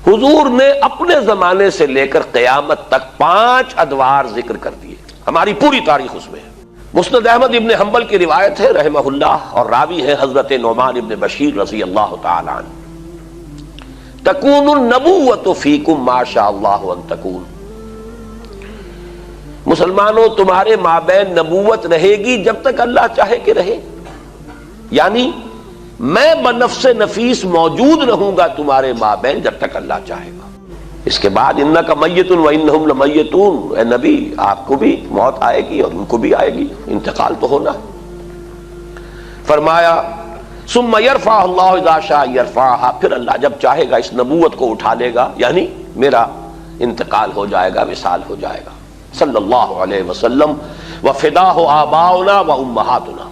حضور نے اپنے زمانے سے لے کر قیامت تک 5 ادوار ذکر کر دیے، ہماری پوری تاریخ اس میں ہے۔ مسند احمد ابن حنبل کی روایت ہے رحمہ اللہ، اور راوی ہے حضرت نعمان ابن بشیر رضی اللہ تعالی عنہ، تکون النبوۃ فیکم ما شاء اللہ ان تکون، مسلمانوں تمہارے مابین نبوت رہے گی جب تک اللہ چاہے کہ رہے، یعنی میں بنفس نفیس موجود رہوں گا تمہارے مابین جب تک اللہ چاہے گا۔ اس کے بعد انک میت وانہم لمیتون، اے نبی آپ کو بھی موت آئے گی اور ان کو بھی آئے گی، انتقال تو ہونا ہے۔ فرمایا ثم یرفع اللہ اذا شاء یرفعها، پھر اللہ جب چاہے گا اس نبوت کو اٹھا لے گا، یعنی میرا انتقال ہو جائے گا، وصال ہو جائے گا صلی اللہ علیہ وسلم، وفداہ آباؤنا و امہاتنا۔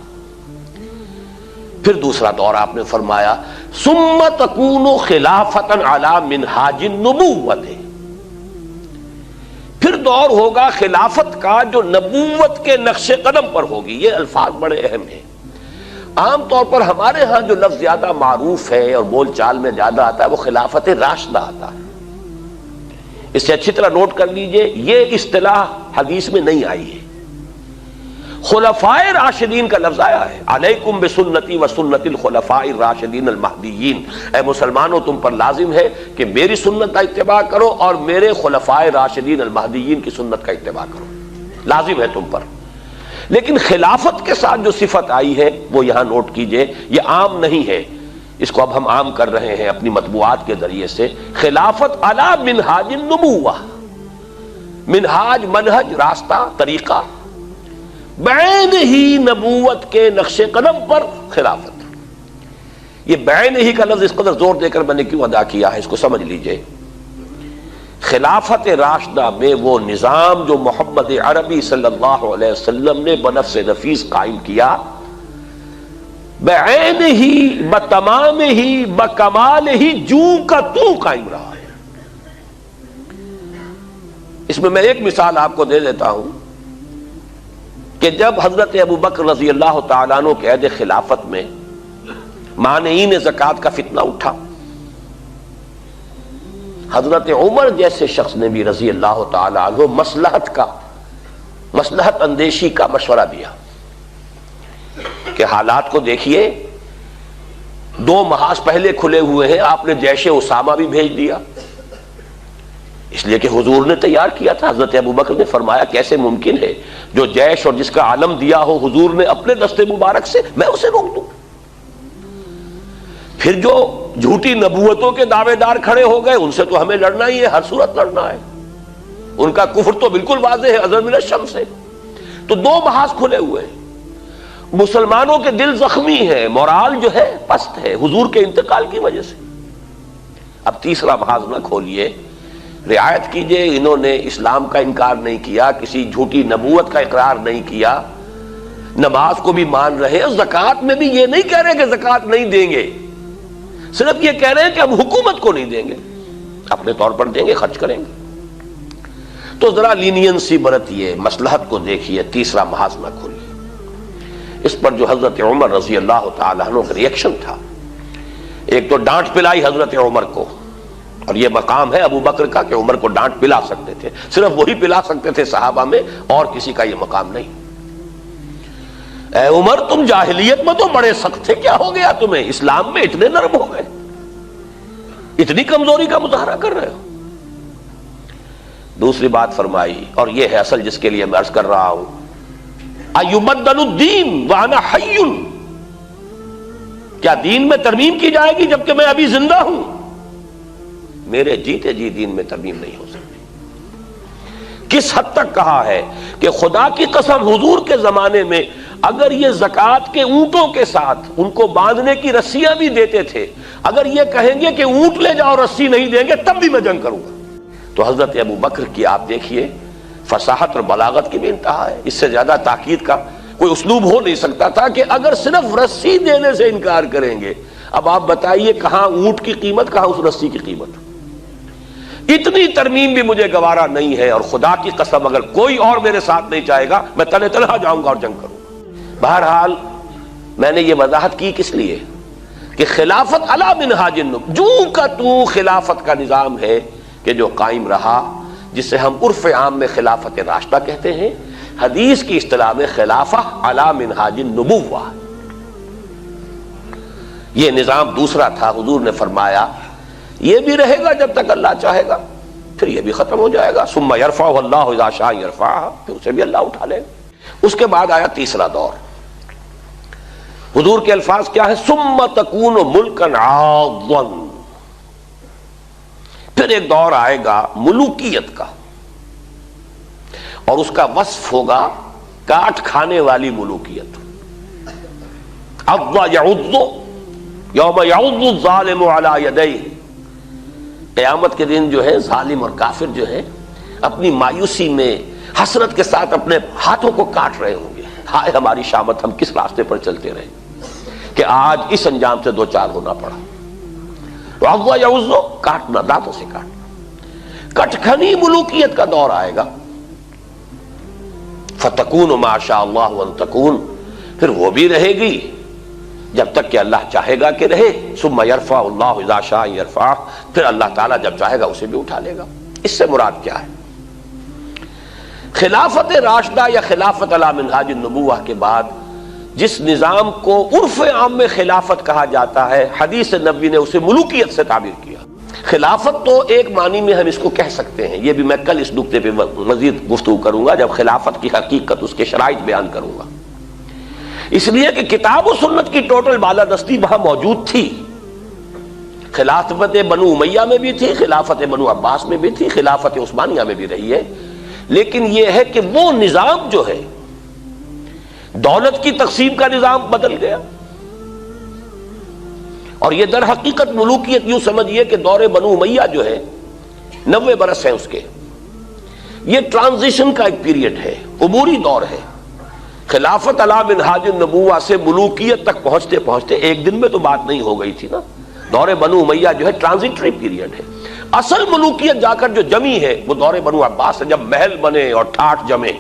پھر دوسرا دور آپ نے فرمایا ثم تکون خلافۃ علی منہاج النبوۃ، پھر دور ہوگا خلافت کا جو نبوت کے نقش قدم پر ہوگی۔ یہ الفاظ بڑے اہم ہیں، عام طور پر ہمارے ہاں جو لفظ زیادہ معروف ہے اور بول چال میں زیادہ آتا ہے وہ خلافت راشدہ آتا ہے۔ اس سے اچھی طرح نوٹ کر لیجئے یہ اصطلاح حدیث میں نہیں آئی ہے، خلفائے راشدین کا لفظ آیا ہے، علیکم بسنتی و سنت الخلفاء الراشدین المہدیین، اے مسلمانوں تم پر لازم ہے کہ میری سنت کا اتباع کرو اور میرے خلفائے راشدین المہدیین کی سنت کا اتباع کرو، لازم ہے تم پر۔ لیکن خلافت کے ساتھ جو صفت آئی ہے وہ یہاں نوٹ کیجئے، یہ عام نہیں ہے، اس کو اب ہم عام کر رہے ہیں اپنی مطبوعات کے ذریعے سے۔ خلافت علی منہاج النبوہ، منہاج منہج راستہ طریقہ، بعین ہی نبوت کے نقش قدم پر خلافت۔ یہ بعین ہی کا لفظ اس قدر زور دے کر میں نے کیوں ادا کیا ہے اس کو سمجھ لیجئے۔ خلافت راشدہ میں وہ نظام جو محمد عربی صلی اللہ علیہ وسلم نے بنفس نفیس قائم کیا، بعین ہی بتمام ہی بکمال ہی جو کا تو قائم رہا ہے۔ اس میں ایک مثال آپ کو دے دیتا ہوں کہ جب حضرت ابو بکر رضی اللہ تعالیٰ عنہ کے عہد خلافت میں مانعین زکوٰۃ کا فتنہ اٹھا، حضرت عمر جیسے شخص نے بھی رضی اللہ تعالیٰ عنہ مصلحت اندیشی کا مشورہ دیا کہ حالات کو دیکھیے، 2 محاذ پہلے کھلے ہوئے ہیں، آپ نے جیش اسامہ بھی بھیج دیا، اس لیے کہ حضور نے تیار کیا تھا۔ حضرت ابو بکر نے فرمایا کیسے ممکن ہے جو جیش اور جس کا علم دیا ہو حضور نے اپنے دستے مبارک سے، میں اسے روک دوں؟ پھر جو جھوٹی نبوتوں کے دعوے دار کھڑے ہو گئے ان سے تو ہمیں لڑنا ہی ہے، ہر صورت لڑنا ہے، ان کا کفر تو بالکل واضح ہے ازہر من الشمس ہے۔ تو 2 محاذ کھلے ہوئے ہیں، مسلمانوں کے دل زخمی ہیں، مورال جو ہے پست ہے حضور کے انتقال کی وجہ سے۔ اب تیسرا محاذ نہ کھولیے، رعایت کیجئے، انہوں نے اسلام کا انکار نہیں کیا، کسی جھوٹی نبوت کا اقرار نہیں کیا، نماز کو بھی مان رہے ہیں، زکوٰۃ میں بھی یہ نہیں کہہ رہے کہ زکوٰۃ نہیں دیں گے، صرف یہ کہہ رہے ہیں کہ ہم حکومت کو نہیں دیں گے، اپنے طور پر دیں گے، خرچ کریں گے۔ تو ذرا لینینسی برتیے، مصلحت کو دیکھیے، تیسرا محاذ نہ کھولیے۔ اس پر جو حضرت عمر رضی اللہ تعالیٰ عنہ کا ری ایکشن تھا، ایک تو ڈانٹ پلائی حضرت عمر کو، اور یہ مقام ہے ابو بکر کا کہ عمر کو ڈانٹ پلا سکتے تھے، صرف وہی پلا سکتے تھے صحابہ میں، اور کسی کا یہ مقام نہیں۔ اے عمر تم جاہلیت میں تو بڑے سخت تھے، کیا ہو گیا تمہیں؟ اسلام میں اتنے نرم ہو گئے، اتنی کمزوری کا مظاہرہ کر رہے ہو۔ دوسری بات فرمائی، اور یہ ہے اصل جس کے لیے میں عرض کر رہا ہوں، ایبدل الدین وانا حی، کیا دین میں ترمیم کی جائے گی جبکہ میں ابھی زندہ ہوں؟ میرے جیتے جی دین میں ترمیم نہیں ہو سکتی۔ کس حد تک کہا ہے کہ خدا کی قسم حضور کے زمانے میں اگر یہ زکوٰۃ کے اونٹوں کے ساتھ ان کو باندھنے کی رسیاں بھی دیتے تھے، اگر یہ کہیں گے کہ اونٹ لے جاؤ رسی نہیں دیں گے تب بھی میں جنگ کروں گا۔ تو حضرت ابو بکر کی آپ دیکھیے فصاحت اور بلاغت کی بھی انتہا ہے، اس سے زیادہ تاکید کا کوئی اسلوب ہو نہیں سکتا تھا کہ اگر صرف رسی دینے سے انکار کریں گے، اب آپ بتائیے کہاں اونٹ کی قیمت، کہاں اس رسی کی قیمت؟ اتنی ترمیم بھی مجھے گوارا نہیں ہے، اور خدا کی قسم اگر کوئی اور میرے ساتھ نہیں چاہے گا میں تنہا تنہا جاؤں گا اور جنگ کروں گا۔ بہرحال میں نے یہ وضاحت کی کس لیے کہ خلافت علی منہاج النبوہ، جو کا تو خلافت کا نظام ہے کہ جو قائم رہا، جسے ہم عرف عام میں خلافت راشدہ کہتے ہیں، حدیث کی اصطلاح میں خلافہ علی منہاج النبوہ، یہ نظام دوسرا تھا۔ حضور نے فرمایا یہ بھی رہے گا جب تک اللہ چاہے گا، پھر یہ بھی ختم ہو جائے گا۔ ثم یرفع اللہ اذا شاء یرفع، پھر اسے بھی اللہ اٹھا لے گا۔ اس کے بعد آیا تیسرا دور۔ حضور کے الفاظ کیا ہے؟ ثم تکون ملکا عاضا، پھر ایک دور آئے گا ملوکیت کا، اور اس کا وصف ہوگا کاٹ کھانے والی ملوکیت۔ عض یعض یوم یعض الظالم علی یدیہ، قیامت کے دن جو ہے ظالم اور کافر جو ہے اپنی مایوسی میں حسرت کے ساتھ اپنے ہاتھوں کو کاٹ رہے ہوں گے، ہائے ہماری شامت، ہم کس راستے پر چلتے رہے کہ آج اس انجام سے دو چار ہونا پڑا۔ تو عض یعض، کاٹنا، دانتوں سے کاٹنا، کٹکھنی ملوکیت کا دور آئے گا۔ فتکون ما شاء اللہ ان تکون، پھر وہ بھی رہے گی جب تک کہ اللہ چاہے گا کہ رہے۔ ثم یرفع اللہ اذا شاء یرفع، پھر اللہ تعالیٰ جب چاہے گا اسے بھی اٹھا لے گا۔ اس سے مراد کیا ہے؟ خلافت راشدہ یا خلافت علی منہاج النبوہ کے بعد جس نظام کو عرف عام میں خلافت کہا جاتا ہے، حدیث نبوی نے اسے ملوکیت سے تعبیر کیا۔ خلافت تو ایک معنی میں ہم اس کو کہہ سکتے ہیں، یہ بھی میں کل اس نکتے پہ مزید گفتگو کروں گا جب خلافت کی حقیقت، اس کے شرائط بیان کروں گا، اس لیے کہ کتاب و سنت کی ٹوٹل بالادستی وہاں موجود تھی۔ خلافت بنو امیہ میں بھی تھی، خلافت بنو عباس میں بھی تھی، خلافت عثمانیہ میں بھی رہی ہے، لیکن یہ ہے کہ وہ نظام جو ہے دولت کی تقسیم کا نظام بدل گیا، اور یہ در حقیقت ملوکیت یوں سمجھیے کہ دور بنو امیہ جو ہے 90 برس ہے اس کے، یہ ٹرانزیشن کا ایک پیریڈ ہے، عبوری دور ہے۔ خلافت علی منہاج النبوہ سے ملوکیت تک پہنچتے پہنچتے ایک دن میں تو بات نہیں ہو گئی تھی نا۔ دور بنو امیہ جو ہے ٹرانزیٹری پیریڈ ہے، اصل ملوکیت جا کر جو جمی ہے وہ دور بنو عباس سے، جب محل بنے اور ٹھاٹھ جمے،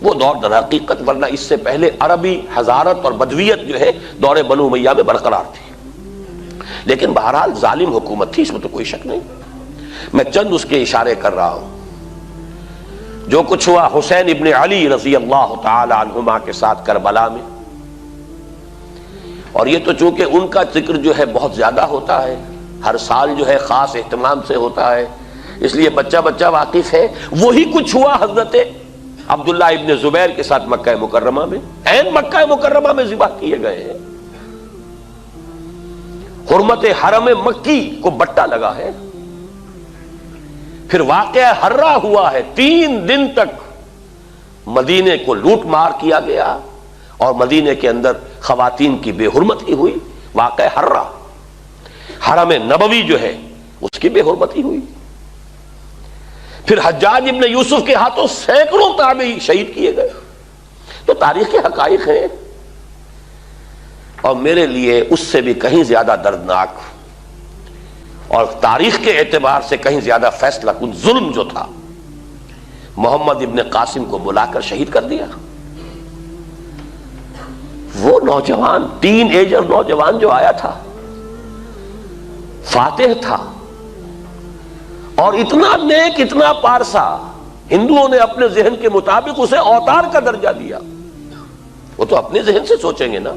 وہ دور در حقیقت، ورنہ اس سے پہلے عربی حضارت اور بدویت جو ہے دور بنو امیہ میں برقرار تھی، لیکن بہرحال ظالم حکومت تھی، اس میں تو کوئی شک نہیں۔ میں چند اس کے اشارے کر رہا ہوں۔ جو کچھ ہوا حسین ابن علی رضی اللہ تعالی عنہما کے ساتھ کربلا میں، اور یہ تو چونکہ ان کا ذکر جو ہے بہت زیادہ ہوتا ہے، ہر سال جو ہے خاص اہتمام سے ہوتا ہے، اس لیے بچہ بچہ واقف ہے۔ وہی کچھ ہوا حضرت عبداللہ ابن زبیر کے ساتھ مکہ مکرمہ میں، عین مکہ مکرمہ میں ذبح کیے گئے ہیں، حرمت حرم مکی کو بٹا لگا ہے۔ پھر واقعہ ہررا ہوا ہے، 3 دن تک مدینے کو لوٹ مار کیا گیا، اور مدینے کے اندر خواتین کی بے حرمتی ہوئی، واقعہ ہررا۔ حرم نبوی جو ہے اس کی بے حرمتی ہوئی۔ پھر حجاج ابن یوسف کے ہاتھوں سینکڑوں تابعی شہید کیے گئے۔ تو تاریخ کے حقائق ہیں، اور میرے لیے اس سے بھی کہیں زیادہ دردناک اور تاریخ کے اعتبار سے کہیں زیادہ فیصلہ کن ظلم جو تھا، محمد ابن قاسم کو بلا کر شہید کر دیا۔ وہ نوجوان، ٹین ایجر نوجوان جو آیا تھا، فاتح تھا، اور اتنا نیک، اتنا پارسا، ہندوؤں نے اپنے ذہن کے مطابق اسے اوتار کا درجہ دیا۔ وہ تو اپنے ذہن سے سوچیں گے نا،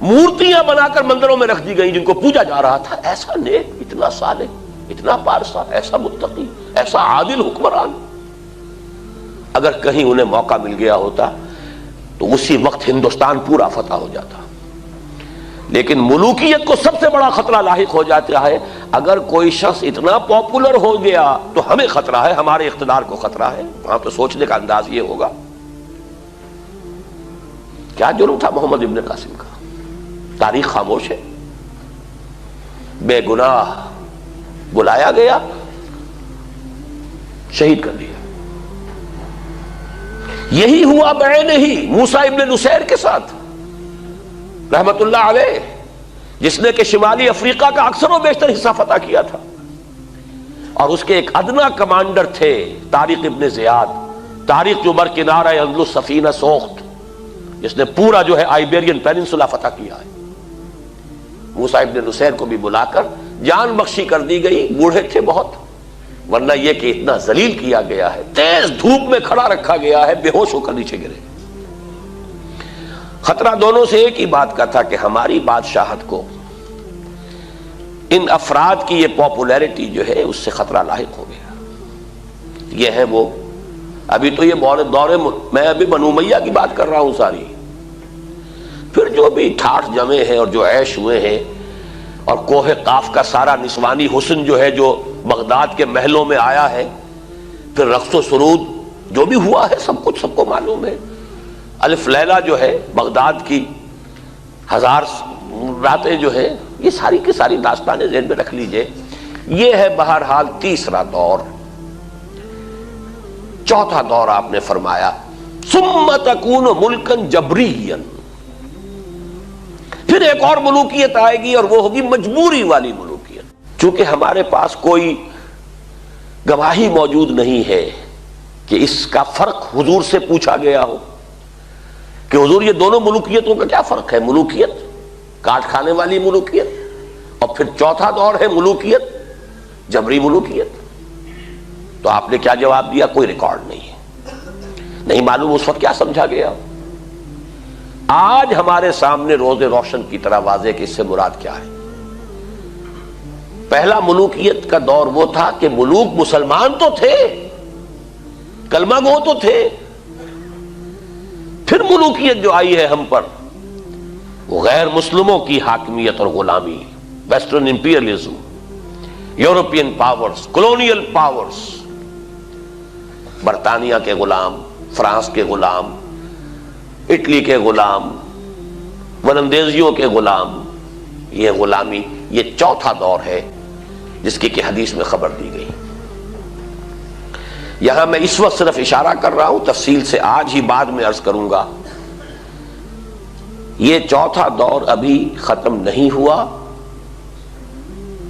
مورتیاں بنا کر مندروں میں رکھ دی گئیں جن کو پوجا جا رہا تھا۔ ایسا نیک، اتنا صالح، اتنا پارسا، ایسا متقی، ایسا عادل حکمران، اگر کہیں انہیں موقع مل گیا ہوتا تو اسی وقت ہندوستان پورا فتح ہو جاتا۔ لیکن ملوکیت کو سب سے بڑا خطرہ لاحق ہو جاتا ہے اگر کوئی شخص اتنا پاپولر ہو گیا تو ہمیں خطرہ ہے، ہمارے اقتدار کو خطرہ ہے۔ وہاں تو سوچنے کا انداز یہ ہوگا، کیا جرم تھا محمد ابن قاسم کا؟ تاریخ خاموش ہے، بے گناہ بلایا گیا، شہید کر دیا۔ یہی ہوا بعینہ ہی موسیٰ ابن نصیر کے ساتھ رحمت اللہ علیہ، جس نے کہ شمالی افریقہ کا اکثر و بیشتر حصہ فتح کیا تھا، اور اس کے ایک ادنا کمانڈر تھے طارق ابن زیاد، طارق جو بر کنارہ اندلس سفینہ سوخت، جس نے پورا جو ہے آئیبیرین پیننسولا فتح کیا ہے۔ موسیٰ ابن نصیر کو بھی بلا کر جان بخشی کر دی گئی. بوڑھے تھے بہت، ورنہ یہ کہ اتنا ذلیل کیا گیا ہے، تیز دھوپ میں کھڑا رکھا گیا ہے، بے ہوش ہو کر نیچے گرے. خطرہ دونوں سے ایک ہی بات کا تھا کہ ہماری بادشاہت کو ان افراد کی یہ پاپولیرٹی جو ہے اس سے خطرہ لاحق ہو گیا. یہ ہے وہ، ابھی تو یہ دور میں ابھی بنو امیہ کی بات کر رہا ہوں ساری، پھر جو بھی ٹھاٹھ جمے ہیں اور جو عیش ہوئے ہیں، اور کوہ قاف کا سارا نسوانی حسن جو ہے جو بغداد کے محلوں میں آیا ہے، پھر رقص و سرود جو بھی ہوا ہے سب کچھ سب کو معلوم ہے. الف لیلہ جو ہے بغداد کی 1000 راتیں جو ہے، یہ ساری کی ساری داستانیں ذہن میں رکھ لیجئے. یہ ہے بہرحال تیسرا دور. چوتھا دور آپ نے فرمایا ثم تکون ملکا جبریا، پھر ایک اور ملوکیت آئے گی اور وہ ہوگی مجبوری والی ملوکیت. چونکہ ہمارے پاس کوئی گواہی موجود نہیں ہے کہ اس کا فرق حضور سے پوچھا گیا ہو کہ حضور یہ دونوں ملوکیتوں کا کیا فرق ہے. ملوکیت کاٹ کھانے والی ملوکیت، اور پھر چوتھا دور ہے ملوکیت جبری ملوکیت. تو آپ نے کیا جواب دیا؟ کوئی ریکارڈ نہیں ہے، نہیں معلوم اس وقت کیا سمجھا گیا. آج ہمارے سامنے روز روشن کی طرح واضح کہ اس سے مراد کیا ہے. پہلا ملوکیت کا دور وہ تھا کہ ملوک مسلمان تو تھے، کلمہ گو تو تھے. پھر ملوکیت جو آئی ہے ہم پر وہ غیر مسلموں کی حاکمیت اور غلامی، western imperialism, European powers, colonial powers, برطانیہ کے غلام، فرانس کے غلام، اٹلی کے غلام، ولندیزیوں کے غلام. یہ غلامی، یہ چوتھا دور ہے جس کی کہ حدیث میں خبر دی گئی. یہاں میں اس وقت صرف اشارہ کر رہا ہوں، تفصیل سے آج ہی بعد میں عرض کروں گا. یہ چوتھا دور ابھی ختم نہیں ہوا،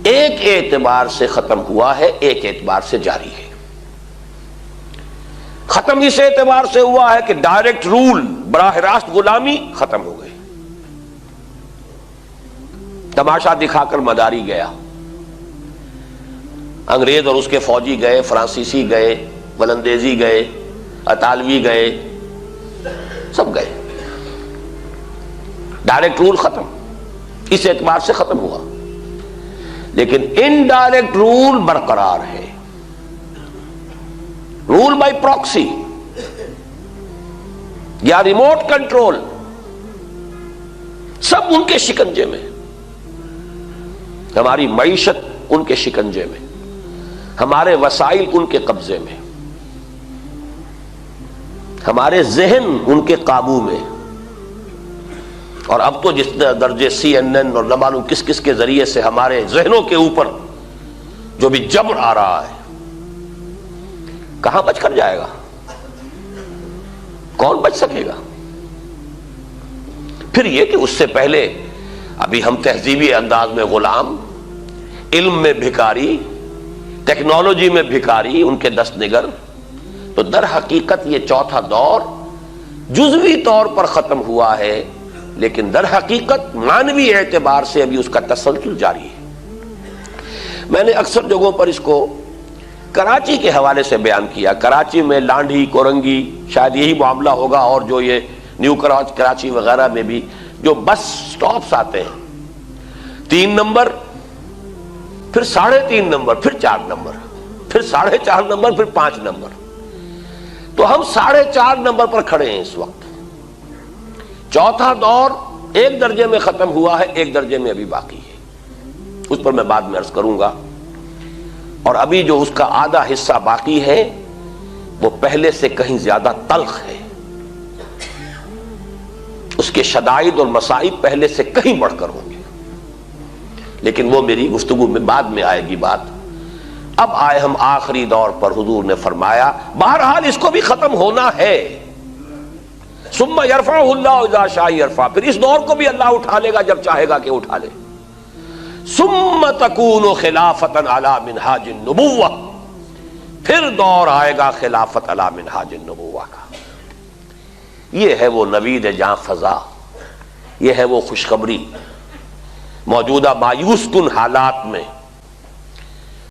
ایک اعتبار سے ختم ہوا ہے، ایک اعتبار سے جاری ہے. ختم اس اعتبار سے ہوا ہے کہ ڈائریکٹ رول، براہ راست غلامی ختم ہو گئی. تماشا دکھا کر مداری گیا، انگریز اور اس کے فوجی گئے، فرانسیسی گئے، ولندیزی گئے، اطالوی گئے، سب گئے. ڈائریکٹ رول ختم، اس اعتبار سے ختم ہوا. لیکن انڈائریکٹ رول برقرار ہے، رول بائی پراکسی یا ریموٹ کنٹرول، سب ان کے شکنجے میں. ہماری معیشت ان کے شکنجے میں، ہمارے وسائل ان کے قبضے میں، ہمارے ذہن ان کے قابو میں. اور اب تو جس درجے CNN اور نہ معلوم کس کس کے ذریعے سے ہمارے ذہنوں کے اوپر جو بھی جبر آ رہا ہے، کہاں بچ کر جائے گا؟ کون بچ سکے گا؟ پھر یہ کہ اس سے پہلے ابھی ہم تہذیبی انداز میں غلام، علم میں بھکاری، ٹیکنالوجی میں بھکاری، ان کے دست نگر. تو در حقیقت یہ چوتھا دور جزوی طور پر ختم ہوا ہے، لیکن در حقیقت معنوی اعتبار سے ابھی اس کا تسلسل جاری ہے. میں نے اکثر جگہوں پر اس کو کراچی کے حوالے سے بیان کیا. کراچی میں لانڈھی، کورنگی، شاید یہی معاملہ ہوگا، اور جو یہ نیو کراچی وغیرہ میں بھی جو بس سٹاپس آتے ہیں، 3 نمبر، پھر 3.5 نمبر، پھر 4 نمبر، پھر 4.5 نمبر، پھر 5 نمبر. تو ہم 4.5 نمبر پر کھڑے ہیں اس وقت. چوتھا دور ایک درجے میں ختم ہوا ہے، ایک درجے میں ابھی باقی ہے، اس پر میں بعد میں عرض کروں گا. اور ابھی جو اس کا آدھا حصہ باقی ہے وہ پہلے سے کہیں زیادہ تلخ ہے، اس کے شدائد اور مصائب پہلے سے کہیں بڑھ کر ہوں گے. لیکن وہ میری گفتگو میں بعد میں آئے گی بات. اب آئے ہم آخری دور پر. حضور نے فرمایا بہرحال اس کو بھی ختم ہونا ہے. ثم یرفعہ اللہ اذا شاء یرفع، پھر اس دور کو بھی اللہ اٹھا لے گا جب چاہے گا کہ اٹھا لے. ثم تکون خلافتا علی منہاج النبوہ، پھر دور آئے گا خلافت علی منہاج النبوہ کا. یہ ہے وہ نوید جاں فضا، یہ ہے وہ خوشخبری موجودہ مایوس کن حالات میں